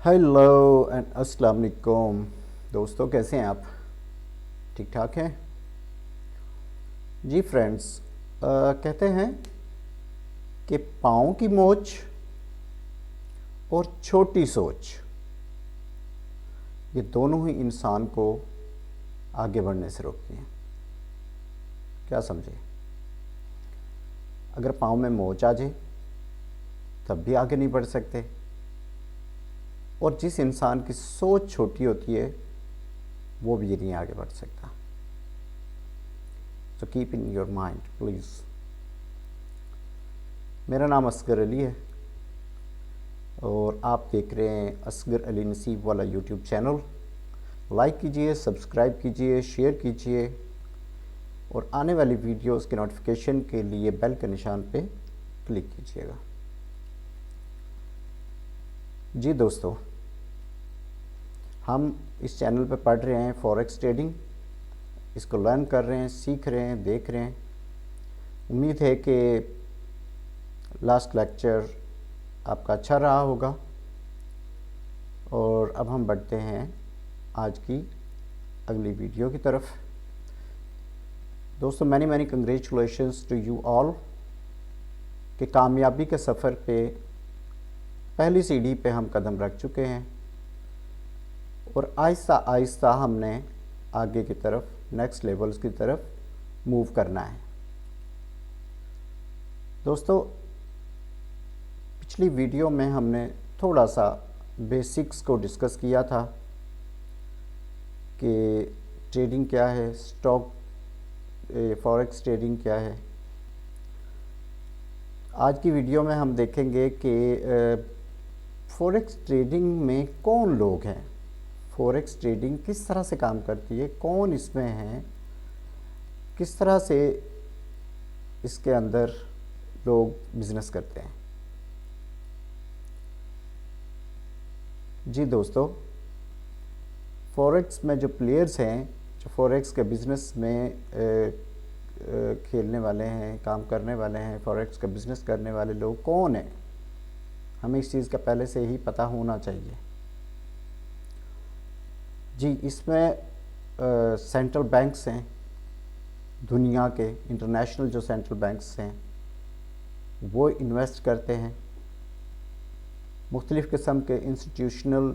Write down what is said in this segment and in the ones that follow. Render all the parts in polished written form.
Hello and अस्सलाम वालेकुम दोस्तों, कैसे हैं आप? ठीक ठाक हैं जी फ्रेंड्स। कहते हैं कि पाँव की मोच और छोटी सोच, ये दोनों ही इंसान को आगे बढ़ने से रोकती हैं। क्या समझे? अगर पाँव में मोच आ जाए तब भी आगे नहीं बढ़ सकते, और जिस इंसान की सोच छोटी होती है वो भी नहीं आगे बढ़ सकता। So keep in your mind please. मेरा नाम असगर अली है और आप देख रहे हैं असगर अली नसीब वाला यूट्यूब चैनल। लाइक कीजिए, सब्सक्राइब कीजिए, शेयर कीजिए और आने वाली वीडियोस के नोटिफिकेशन के लिए बेल के निशान पे क्लिक कीजिएगा। जी दोस्तों, हम इस चैनल पे पढ़ रहे हैं फॉरेक्स ट्रेडिंग। इसको लर्न कर रहे हैं, सीख रहे हैं, देख रहे हैं। उम्मीद है कि लास्ट लेक्चर आपका अच्छा रहा होगा। और अब हम बढ़ते हैं आज की अगली वीडियो की तरफ। दोस्तों, many congratulations to you all कि कामयाबी के सफ़र पे पहली सीढ़ी पे हम कदम रख चुके हैं और आहिस्ता आहिस्ता हमने आगे की तरफ, नेक्स्ट लेवल्स की तरफ मूव करना है। दोस्तों, पिछली वीडियो में हमने थोड़ा सा बेसिक्स को डिस्कस किया था कि ट्रेडिंग क्या है, स्टॉक फॉरेक्स ट्रेडिंग क्या है। आज की वीडियो में हम देखेंगे कि फॉरेक्स ट्रेडिंग में कौन लोग हैं, फॉरेक्स ट्रेडिंग किस तरह से काम करती है, कौन इसमें है, किस तरह से इसके अंदर लोग बिजनेस करते हैं। जी दोस्तों, फॉरेक्स में जो प्लेयर्स हैं, जो फॉरेक्स के बिज़नेस में खेलने वाले हैं, काम करने वाले हैं, फॉरेक्स का बिज़नेस करने वाले लोग कौन हैं, हमें इस चीज़ का पहले से ही पता होना चाहिए। जी, इसमें सेंट्रल बैंक्स हैं, दुनिया के इंटरनेशनल जो सेंट्रल बैंक्स हैं वो इन्वेस्ट करते हैं। मुख्तलिफ़ किस्म के इंस्टीट्यूशनल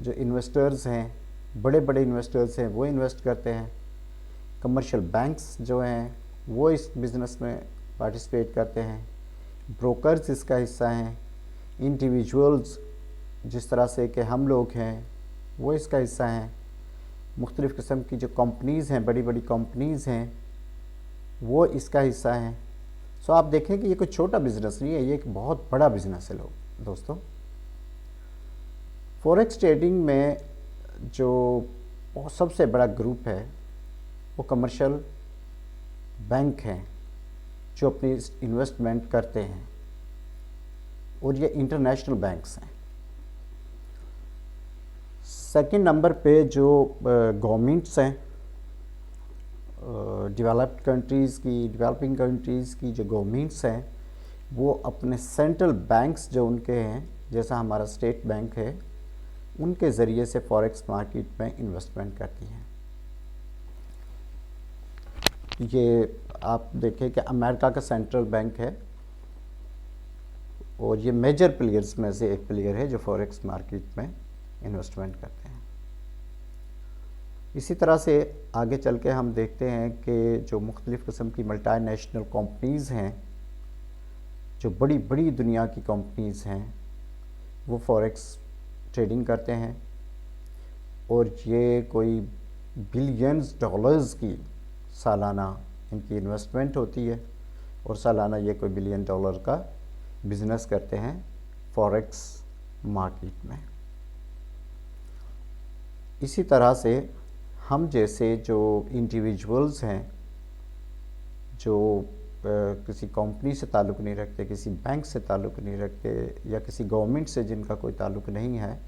जो इन्वेस्टर्स हैं, बड़े बड़े इन्वेस्टर्स हैं, वो इन्वेस्ट करते हैं। कमर्शियल बैंक्स जो हैं वो इस बिज़नेस में पार्टिसिपेट करते हैं। ब्रोकर्स इसका हिस्सा हैं। इंडिविजुअल्स जिस तरह से कि हम लोग हैं वो इसका हिस्सा हैं। मुख्तलिफ़ किस्म की जो कंपनीज़ हैं, बड़ी बड़ी कंपनीज़ हैं, वो इसका हिस्सा हैं। सो आप देखें कि ये कोई छोटा बिज़नेस नहीं है, ये एक बहुत बड़ा बिज़नेस है दोस्तों। फॉरेक्स ट्रेडिंग में जो सबसे बड़ा ग्रुप है वो कमर्शियल बैंक हैं जो अपनी इन्वेस्टमेंट करते हैं, और ये इंटरनेशनल बैंक्स हैं। सेकंड नंबर पे जो गवर्नमेंट्स हैं, डेवलप्ड कंट्रीज़ की, डेवलपिंग कंट्रीज़ की जो गवर्नमेंट्स हैं वो अपने सेंट्रल बैंक्स जो उनके हैं, जैसा हमारा स्टेट बैंक है, उनके ज़रिए से फॉरेक्स मार्केट में इन्वेस्टमेंट करती हैं। ये आप देखें कि अमेरिका का सेंट्रल बैंक है और ये मेजर प्लेयर्स में से एक प्लेयर है जो फॉरेक्स मार्केट में इन्वेस्टमेंट करते हैं। इसी तरह से आगे चल के हम देखते हैं कि जो मुख्तलिफ़ किस्म की मल्टीनेशनल कंपनीज़ हैं, जो बड़ी बड़ी दुनिया की कंपनीज़ हैं, वो फॉरेक्स ट्रेडिंग करते हैं और ये कोई बिलियंस डॉलर्स की सालाना इनकी इन्वेस्टमेंट होती है और सालाना ये कोई बिलियन डॉलर का बिज़नेस करते हैं फॉरेक्स मार्केट में। इसी तरह से हम जैसे जो इंडिविजुअल्स हैं, जो किसी कंपनी से ताल्लुक़ नहीं रखते, किसी बैंक से ताल्लुक़ नहीं रखते या किसी गवर्नमेंट से जिनका कोई ताल्लुक़ नहीं है,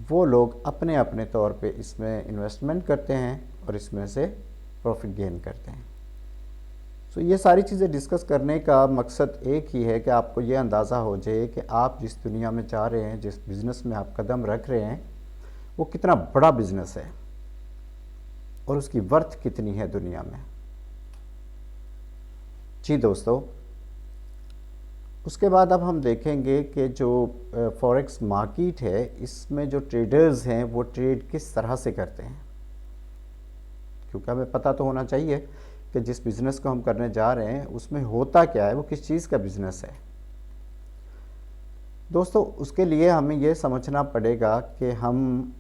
वो लोग अपने अपने तौर पे इसमें इन्वेस्टमेंट करते हैं और इसमें से प्रॉफिट गेन करते हैं। सो ये सारी चीज़ें डिस्कस करने का मकसद एक ही है कि आपको ये अंदाज़ा हो जाए कि आप जिस दुनिया में जा रहे हैं, जिस बिज़नेस में आप कदम रख रहे हैं, वो कितना बड़ा बिज़नेस है और उसकी वर्थ कितनी है दुनिया में। जी दोस्तों, उसके बाद अब हम देखेंगे कि जो फॉरेक्स मार्केट है, इसमें जो ट्रेडर्स हैं वो ट्रेड किस तरह से करते हैं, क्योंकि हमें पता तो होना चाहिए कि जिस बिज़नेस को हम करने जा रहे हैं उसमें होता क्या है, वो किस चीज़ का बिज़नेस है। दोस्तों, उसके लिए हमें ये समझना पड़ेगा कि हम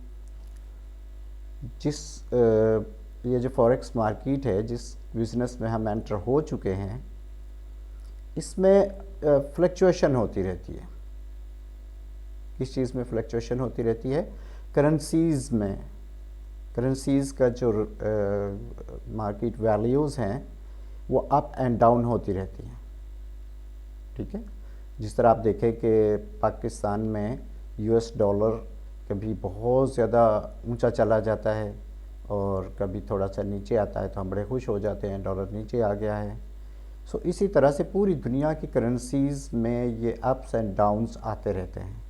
जिस ये जो फॉरेक्स मार्केट है, जिस बिज़नेस में हम एंटर हो चुके हैं, इसमें फ्लक्चुएशन होती रहती है। किस चीज़ में फ्लक्चुएशन होती रहती है? करेंसीज़ में। करेंसीज़ का जो मार्केट वैल्यूज़ हैं वो अप एंड डाउन होती रहती हैं, ठीक है। जिस तरह आप देखें कि पाकिस्तान में यूएस डॉलर कभी बहुत ज़्यादा ऊंचा चला जाता है और कभी थोड़ा सा नीचे आता है तो हम बड़े खुश हो जाते हैं, डॉलर नीचे आ गया है। सो इसी तरह से पूरी दुनिया की करेंसीज़ में ये अप्स एंड डाउन्स आते रहते हैं,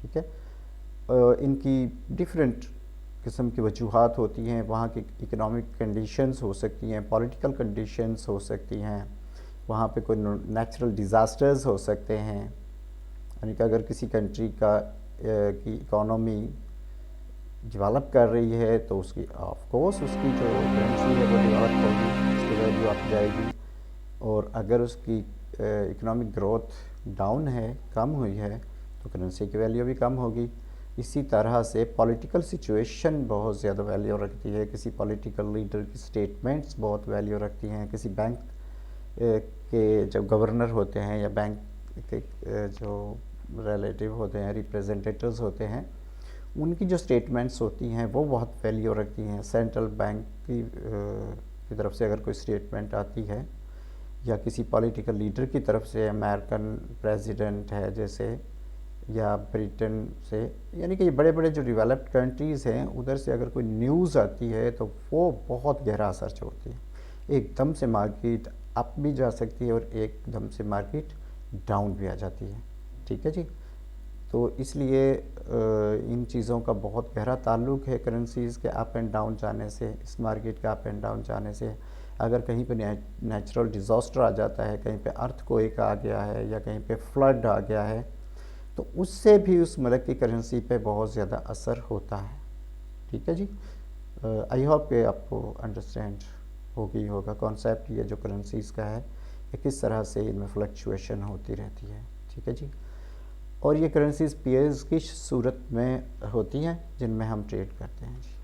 ठीक है। इनकी डिफरेंट किस्म की वजूहात होती हैं। वहाँ की इकोनॉमिक कंडीशंस हो सकती हैं, पॉलिटिकल कंडीशंस हो सकती हैं, वहाँ पे कोई नेचुरल डिज़ास्टर्स हो सकते हैं। यानी कि अगर किसी कंट्री की इकोनॉमी डेवलप कर रही है तो उसकी ऑफ कोर्स उसकी जो करेंसी है वो डेवलप होगी, उसकी वैल्यू अप जाएगी। और अगर उसकी इकोनॉमिक ग्रोथ डाउन है, कम हुई है, तो करेंसी की वैल्यू भी कम होगी। इसी तरह से पॉलिटिकल सिचुएशन बहुत ज़्यादा वैल्यू रखती है। किसी पॉलिटिकल लीडर की स्टेटमेंट्स बहुत वैल्यू रखती हैं। किसी बैंक के जो गवर्नर होते हैं या बैंक के जो रिलेटिव होते हैं, रिप्रेजेंटेटिव्स होते हैं, उनकी जो स्टेटमेंट्स होती हैं वो बहुत वैल्यू रखती हैं। सेंट्रल बैंक की तरफ से अगर कोई स्टेटमेंट आती है या किसी पॉलिटिकल लीडर की तरफ से, अमेरिकन प्रेसिडेंट है जैसे, या ब्रिटेन से, यानी कि ये बड़े बड़े जो डेवलप्ड कंट्रीज़ हैं, उधर से अगर कोई न्यूज़ आती है तो वो बहुत गहरा असर छोड़ती है। एकदम से मार्केट अप भी जा सकती है और एकदम से मार्केट डाउन भी आ जाती है, ठीक है जी। तो इसलिए इन चीज़ों का बहुत गहरा ताल्लुक़ है करेंसीज़ के अप एंड डाउन जाने से, इस मार्केट के अप एंड डाउन जाने से। अगर कहीं पे नेचुरल डिज़ास्टर आ जाता है, कहीं पे अर्थक्वेक आ गया है या कहीं पे फ्लड आ गया है, तो उससे भी उस मुल्क की करेंसी पे बहुत ज़्यादा असर होता है, ठीक है जी। आई होप कि आपको अंडरस्टैंड होगा कॉन्सेप्ट ये जो करेंसीज़ का है, कि किस तरह से इनमें फ्लक्चुएशन होती रहती है, ठीक है जी। और ये करेंसीज़ पेयर्स की सूरत में होती हैं जिनमें हम ट्रेड करते हैं जी,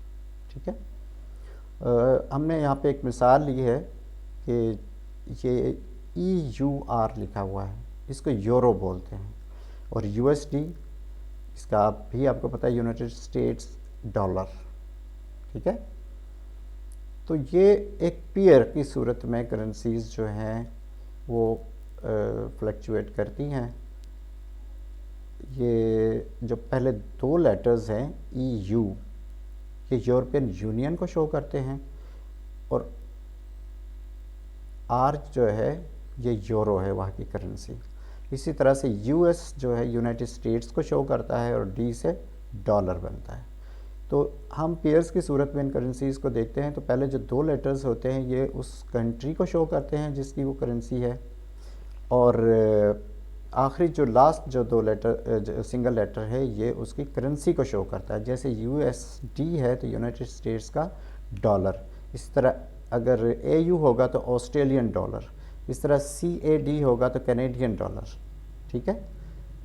ठीक है। हमने यहाँ पे एक मिसाल ली है कि ये EUR लिखा हुआ है, इसको यूरो बोलते हैं, और USD इसका भी आपको पता है, यूनाइटेड स्टेट्स डॉलर, ठीक है। तो ये एक पेयर की सूरत में करेंसीज़ जो हैं वो फ्लक्चुएट करती हैं। ये जो पहले दो लेटर्स हैं EU, ये यूरोपियन यूनियन को शो करते हैं, और R जो है ये यूरो है, वहाँ की करेंसी। इसी तरह से US जो है यूनाइटेड स्टेट्स को शो करता है, और D से डॉलर बनता है। तो हम पेयर्स की सूरत में इन करेंसीज़ को देखते हैं तो पहले जो दो लेटर्स होते हैं ये उस कंट्री को शो करते हैं जिसकी वो करेंसी है, और आखिरी जो लास्ट जो दो लेटर सिंगल लेटर है ये उसकी करेंसी को शो करता है। जैसे USD है तो यूनाइटेड स्टेट्स का डॉलर, इस तरह अगर AU होगा तो ऑस्ट्रेलियन डॉलर, इस तरह CAD होगा तो कैनेडियन डॉलर, ठीक है।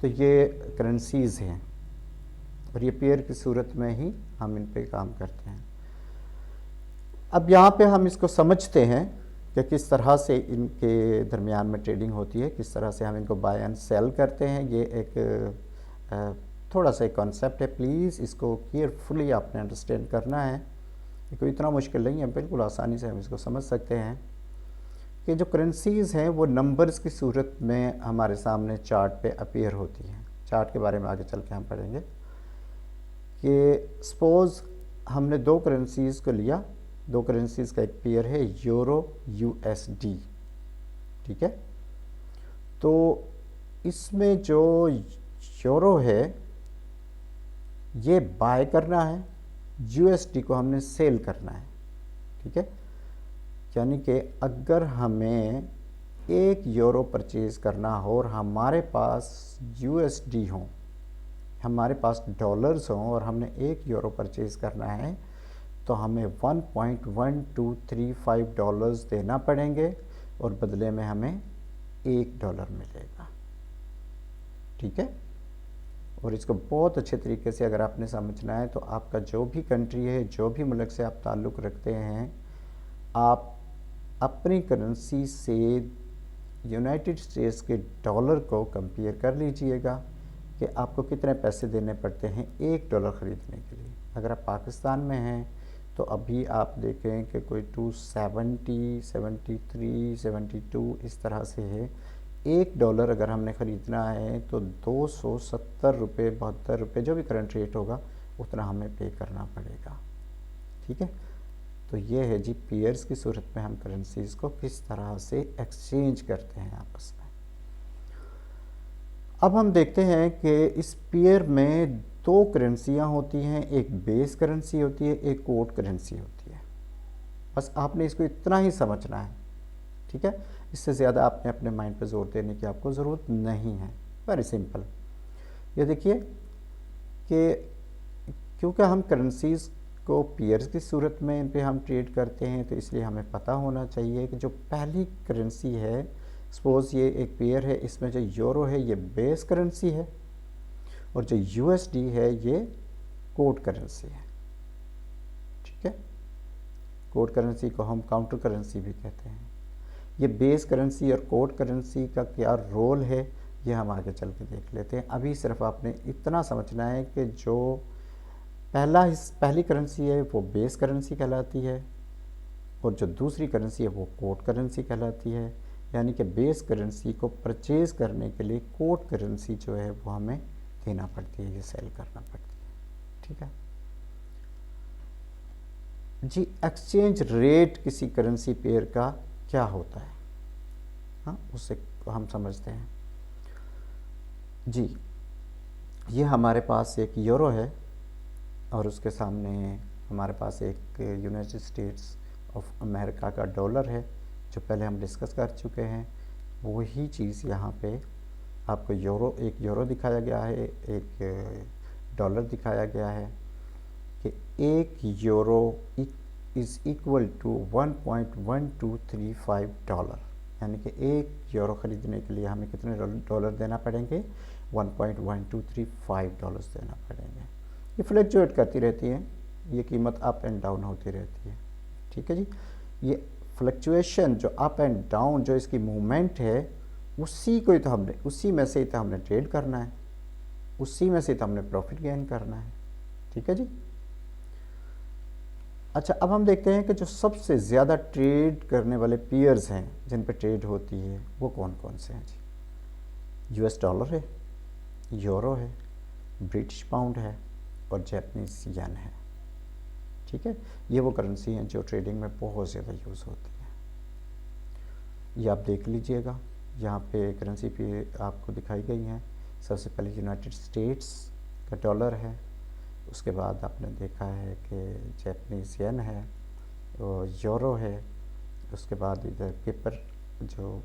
तो ये करेंसीज़ हैं और ये पेयर की सूरत में ही हम इन पे काम करते हैं। अब यहाँ पे हम इसको समझते हैं कि किस तरह से इनके दरमियान में ट्रेडिंग होती है, किस तरह से हम इनको बाय एंड सेल करते हैं। ये एक थोड़ा सा एक कॉन्सेप्ट है, प्लीज़ इसको केयरफुली आपने अंडरस्टैंड करना है। ये कोई इतना मुश्किल नहीं है, बिल्कुल आसानी से हम इसको समझ सकते हैं कि जो करेंसीज़ हैं वो नंबर्स की सूरत में हमारे सामने चार्ट पे अपीयर होती हैं। चार्ट के बारे में आगे चल के हम पढ़ेंगे कि सपोज़ हमने दो करेंसीज़ को लिया, दो करेंसीज़ का एक पेयर है यूरो USD, ठीक है। तो इसमें जो यूरो है ये बाय करना है, यूएसडी को हमने सेल करना है, ठीक है। यानी कि अगर हमें 1 यूरो परचेज करना हो और हमारे पास यूएसडी हो, हमारे पास डॉलर्स हों और हमने 1 यूरो परचेज करना है, तो हमें $1.1235 देना पड़ेंगे और बदले में हमें $1 मिलेगा, ठीक है। और इसको बहुत अच्छे तरीके से अगर आपने समझना है तो आपका जो भी कंट्री है, जो भी मुल्क से आप ताल्लुक़ रखते हैं, आप अपनी करेंसी से यूनाइटेड स्टेट्स के डॉलर को कंपेयर कर लीजिएगा कि आपको कितने पैसे देने पड़ते हैं $1 ख़रीदने के लिए। अगर आप पाकिस्तान में हैं तो अभी आप देखें कि कोई 270, 73, 72 इस तरह से है। $1 अगर हमने ख़रीदना है तो 270 रुपये, 72 रुपये, जो भी करंट रेट होगा उतना हमें पे करना पड़ेगा, ठीक है। तो ये है जी पेयर्स की सूरत में हम करेंसीज़ को किस तरह से एक्सचेंज करते हैं आपस में। अब हम देखते हैं कि इस पेयर में 2 करेंसियाँ होती हैं, एक बेस करेंसी होती है, एक कोड करेंसी होती है। बस आपने इसको इतना ही समझना है, ठीक है। इससे ज़्यादा आपने अपने माइंड पे जोर देने की आपको ज़रूरत नहीं है। Very simple. ये देखिए कि क्योंकि हम करेंसीज़ को पेयर्स की सूरत में इन पे हम ट्रेड करते हैं, तो इसलिए हमें पता होना चाहिए कि जो पहली करेंसी है, सपोज़ ये एक पेयर है, इसमें जो यूरो है ये बेस करेंसी है और जो यूएसडी है ये कोड करेंसी है, ठीक है। कोड करेंसी को हम काउंटर करेंसी भी कहते हैं। ये बेस करेंसी और कोड करेंसी का क्या रोल है ये हम आगे चल के देख लेते हैं। अभी सिर्फ आपने इतना समझना है कि जो पहली करेंसी है वो बेस करेंसी कहलाती है और जो दूसरी करेंसी है वो कोड करेंसी कहलाती है। यानी कि बेस करेंसी को परचेज़ करने के लिए कोड करेंसी जो है वो हमें देना पड़ती है, ये सेल करना पड़ती है, ठीक है जी। एक्सचेंज रेट किसी करेंसी पेयर का क्या होता है, हाँ, उससे हम समझते हैं जी। ये हमारे पास एक यूरो है और उसके सामने हमारे पास एक यूनाइटेड स्टेट्स ऑफ अमेरिका का डॉलर है, जो पहले हम डिस्कस कर चुके हैं। वही चीज़ यहाँ पे आपको एक यूरो दिखाया गया है, एक डॉलर दिखाया गया है कि 1 यूरो इज़ इक्वल टू $1.1235। यानी कि 1 यूरो ख़रीदने के लिए हमें कितने डॉलर देना पड़ेंगे? $1.1235 देना पड़ेंगे। ये फ्लक्चुएट करती रहती है, ये कीमत अप एंड डाउन होती रहती है, ठीक है जी। ये फ्लक्चुएशन जो अप एंड डाउन जो इसकी मूवमेंट है उसी में से ही तो हमने ट्रेड करना है, उसी में से तो हमने प्रॉफिट गेन करना है, ठीक है जी। अच्छा, अब हम देखते हैं कि जो सबसे ज़्यादा ट्रेड करने वाले पेयर्स हैं जिन पे ट्रेड होती है वो कौन कौन से हैं जी। यूएस डॉलर है, यूरो है, ब्रिटिश पाउंड है और जैपनीज येन है, ठीक है। ये वो करेंसी हैं जो ट्रेडिंग में बहुत ज़्यादा यूज़ होती है। ये आप देख लीजिएगा, यहाँ पे करेंसी पे आपको दिखाई गई हैं। सबसे पहले यूनाइटेड स्टेट्स का डॉलर है, उसके बाद आपने देखा है कि जैपनीज येन है और यूरो है, उसके बाद इधर पेपर जो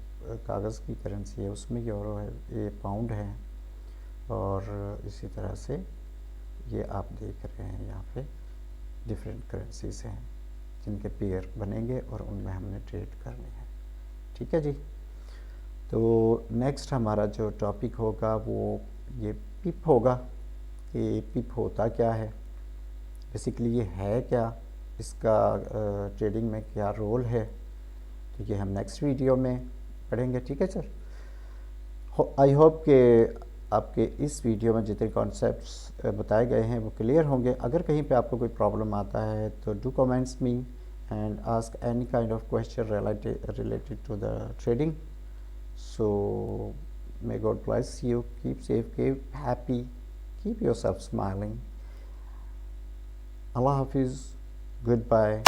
कागज़ की करेंसी है उसमें यूरो है, ये पाउंड है और इसी तरह से ये आप देख रहे हैं यहाँ पे डिफरेंट करेंसीज हैं जिनके पेयर बनेंगे और उनमें हमने ट्रेड करनी है, ठीक है जी। तो नेक्स्ट हमारा जो टॉपिक होगा वो ये पिप होगा कि पिप होता क्या है, बेसिकली ये है क्या, इसका ट्रेडिंग में क्या रोल है, तो ये हम नेक्स्ट वीडियो में पढ़ेंगे, ठीक है सर। आई होप कि आपके इस वीडियो में जितने कॉन्सेप्ट्स बताए गए हैं वो क्लियर होंगे। अगर कहीं पे आपको कोई प्रॉब्लम आता है तो do comments me and ask any kind of question related to the trading. So may God bless you, keep safe, keep happy, keep yourself smiling. Allah Hafiz, goodbye.